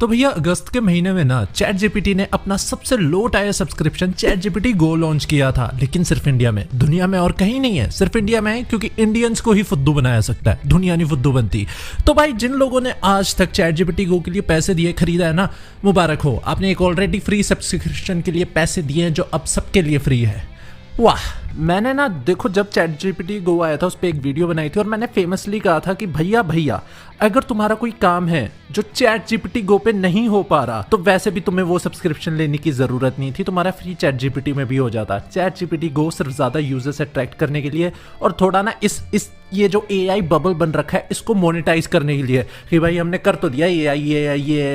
तो भैया अगस्त के महीने में ना चैट जीपीटी ने अपना सबसे लो टायर सब्सक्रिप्शन चैट जीपीटी गो लॉन्च किया था, लेकिन सिर्फ इंडिया में, दुनिया में और कहीं नहीं है, सिर्फ इंडिया में है क्योंकि इंडियंस को ही फुद्दू बनाया सकता है, दुनिया नहीं फुद्दू बनती। तो भाई जिन लोगों ने आज तक चैट जीपीटी गो के लिए पैसे दिए, खरीदा है ना, मुबारक हो, आपने एक ऑलरेडी फ्री सब्सक्रिप्शन के लिए पैसे दिए हैं जो अब सबके लिए फ्री है। वाह। मैंने ना देखो जब चैट जीपीटी गो आया था उस पर एक वीडियो बनाई थी और मैंने फेमसली कहा था कि भैया अगर तुम्हारा कोई काम है जो चैट जीपीटी गो पे नहीं हो पा रहा तो वैसे भी तुम्हें वो सब्सक्रिप्शन लेने की जरूरत नहीं थी, तुम्हारा फ्री चैट जीपीटी में भी हो जाता। चैट जीपीटी गो सिर्फ ज्यादा यूजर्स अट्रैक्ट करने के लिए और थोड़ा ना इस ये जो एआई बबल बन रखा है इसको मोनेटाइज करने के लिए कि भाई हमने कर तो दिया एआई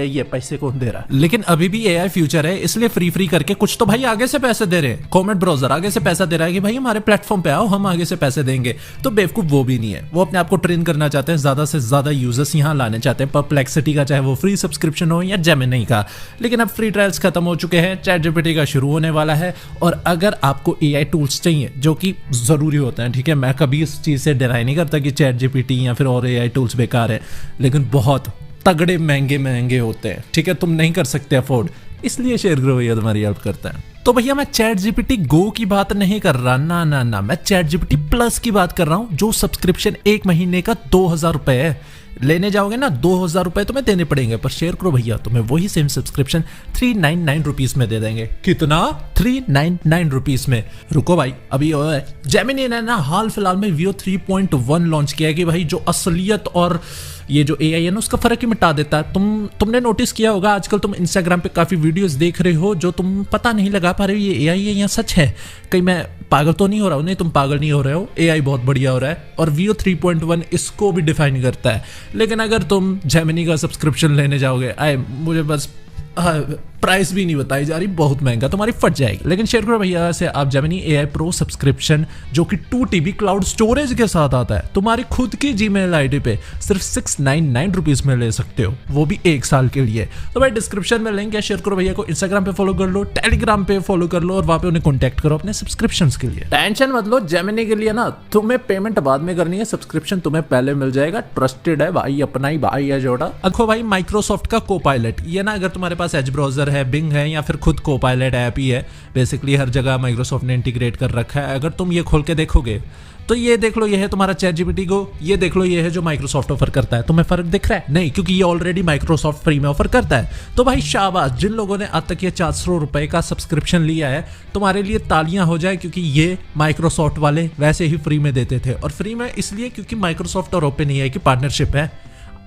ये पैसे कौन दे रहा है। लेकिन अभी भी एआई फ्यूचर है, इसलिए फ्री करके कुछ तो भाई आगे से पैसे दे रहे हैं। कॉमेंट ब्राउजर आगे से पैसा दे रहा है कि भाई हमारे प्लेटफॉर्म पे आओ, हम आगे से पैसे देंगे। तो बेवकूफ वो भी नहीं है, वो अपने आप को ट्रेन करना चाहते हैं, ज्यादा से ज्यादा यूजर्स यहाँ लाने चाहते हैं, परप्लेक्सिटी का चाहे वो फ्री सब्सक्रिप्शन हो या जेमिनी का। लेकिन अब फ्री ट्रायल्स खत्म हो चुके हैं, चैट जीपीटी का शुरू होने वाला है। और अगर आपको एआई टूल्स चाहिए जो कि जरूरी होते हैं, ठीक है, मैं कभी इस चीज से डिनाई नहीं करता कि चैट जीपीटी या फिर और एआई टूल्स बेकार है, लेकिन बहुत तगड़े महंगे होते हैं, ठीक है, तुम नहीं कर सकते अफोर्ड, इसलिए शेयर करो भैया, तुम्हारी हेल्प करता है। तो भैया मैं चैट जीपीटी गो की बात नहीं कर रहा, ना, मैं चैट जीपीटी प्लस की बात कर रहा हूं, जो सब्सक्रिप्शन एक महीने का 2000 रुपए है। लेने जाओगे ना 2000 रुपए तुम्हें देने पड़ेंगे, पर शेयर करो भैया, तुम्हें वही सेम सब्सक्रिप्शन 399 रुपीज में दे देंगे। कितना? 399 रुपीज में। रुको भाई, अभी जेमिनी ने ना हाल फिलहाल में Veo 3.1 लॉन्च किया है कि भाई जो असलियत और ये जो एआई है ना उसका फर्क ही मिटा देता है। तुमने नोटिस किया होगा आजकल तुम इंस्टाग्राम पे काफी वीडियोस देख रहे हो जो तुम पता नहीं लगा पा रहे हो ये एआई है या सच है, कहीं मैं पागल तो नहीं हो रहा हूं। नहीं, तुम पागल नहीं हो रहे हो, एआई बहुत बढ़िया हो रहा है और Veo 3.1 इसको भी डिफाइन करता है। लेकिन अगर तुम जेमिनी का सब्सक्रिप्शन लेने जाओगे, मुझे बस प्राइस भी नहीं बताई जा रही, बहुत महंगा, तुम्हारी फट जाएगी। लेकिन शेयर करो भैया से आप जेमिनी एआई प्रो सब्सक्रिप्शन जो कि 2 TB क्लाउड स्टोरेज के साथ आता है, तुम्हारी खुद की जीमेल आईडी पे सिर्फ 699 रुपीज में ले सकते हो, वो भी 1 साल के लिए। तो भाई डिस्क्रिप्शन में लिंक है, शेयर करो भैया को, इंस्टाग्राम पे फॉलो कर लो, टेलीग्राम पे फॉलो कर लो और वहां पे उन्हें कॉन्टैक्ट करो अपने सब्सक्रिप्शन के लिए। टेंशन मत लो, जेमिनी के लिए ना तुम्हें पेमेंट बाद में करनी है, सब्सक्रिप्शन तुम्हें पहले मिल जाएगा। ट्रस्टेड है भाई, अपना ही भाई है जोड़ा। देखो भाई माइक्रोसॉफ्ट का कोपायलट, ये ना अगर तुम्हारे पास एज ब्राउजर है, बिंग है या फिर खुद कोपायलट ऐप ही है, बेसिकली हर जगह माइक्रोसॉफ्ट ने इंटीग्रेट कर रखा है। अगर तुम ये खोल के देखोगे तो ये देख लो, ये है तुम्हारा चैट जीपीटी गो, ये देख लो ये है जो माइक्रोसॉफ्ट ऑफर करता है। तुम्हें फर्क दिख रहा है? नहीं, क्योंकि ये ऑलरेडी माइक्रोसॉफ्ट फ्री में ऑफर करता है। तो भाई शाबाश, जिन लोगों ने आज तक ये 400 रुपए का सब्सक्रिप्शन लिया है, तुम्हारे लिए तालियां हो जाए, क्योंकि ये माइक्रोसॉफ्ट वाले वैसे ही फ्री में देते थे। और फ्री में इसलिए क्योंकि माइक्रोसॉफ्ट और ओपन एआई की पार्टनरशिप है।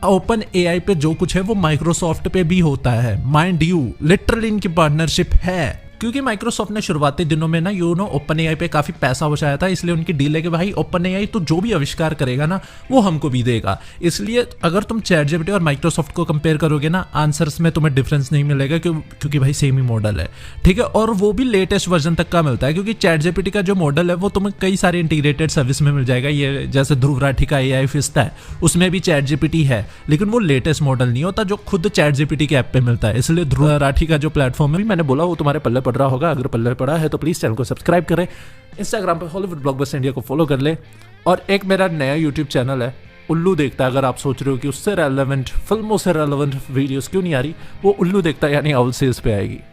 ओपन एआई पे जो कुछ है वो माइक्रोसॉफ्ट पे भी होता है, माइंड यू, लिटरली इनकी पार्टनरशिप है। क्योंकि माइक्रोसॉफ्ट ने शुरुआती दिनों में ना ओपन एआई पे काफी पैसा बचाया था, इसलिए उनकी डील है कि भाई ओपन एआई तो जो भी आविष्कार करेगा ना वो हमको भी देगा। इसलिए अगर तुम चैट जीपीटी और माइक्रोसॉफ्ट को कंपेयर करोगे ना, आंसर्स में तुम्हें डिफरेंस नहीं मिलेगा, क्योंकि भाई सेम ही मॉडल है, ठीक है, और वो भी लेटेस्ट वर्जन तक का मिलता है। क्योंकि चैट जीपीटी का जो मॉडल है वो तुम्हें कई सारे इंटीग्रेटेड सर्विस में मिल जाएगा, ये जैसे ध्रुव राठी का एआई फिस्ता है उसमें भी चैट जीपीटी है, लेकिन वो लेटेस्ट मॉडल नहीं होता जो खुद चैट जीपीटी के ऐप पे मिलता है। इसलिए ध्रुव राठी का जो प्लेटफॉर्म है, मैंने बोला वो तुम्हारे पल्ले पड़ रहा होगा, अगर पल्ले पड़ा है तो प्लीज चैनल को सब्सक्राइब करें, इंस्टाग्राम पे हॉलीवुड ब्लॉकबस्टर इंडिया को फॉलो कर ले, और एक मेरा नया यूट्यूब चैनल है उल्लू देखता है। अगर आप सोच रहे हो कि उससे रेलेवेंट फिल्मों से रेलेवेंट वीडियोस क्यों नहीं आ रही, वो उल्लू देखता है यानी आउल सेल्स पे आएगी।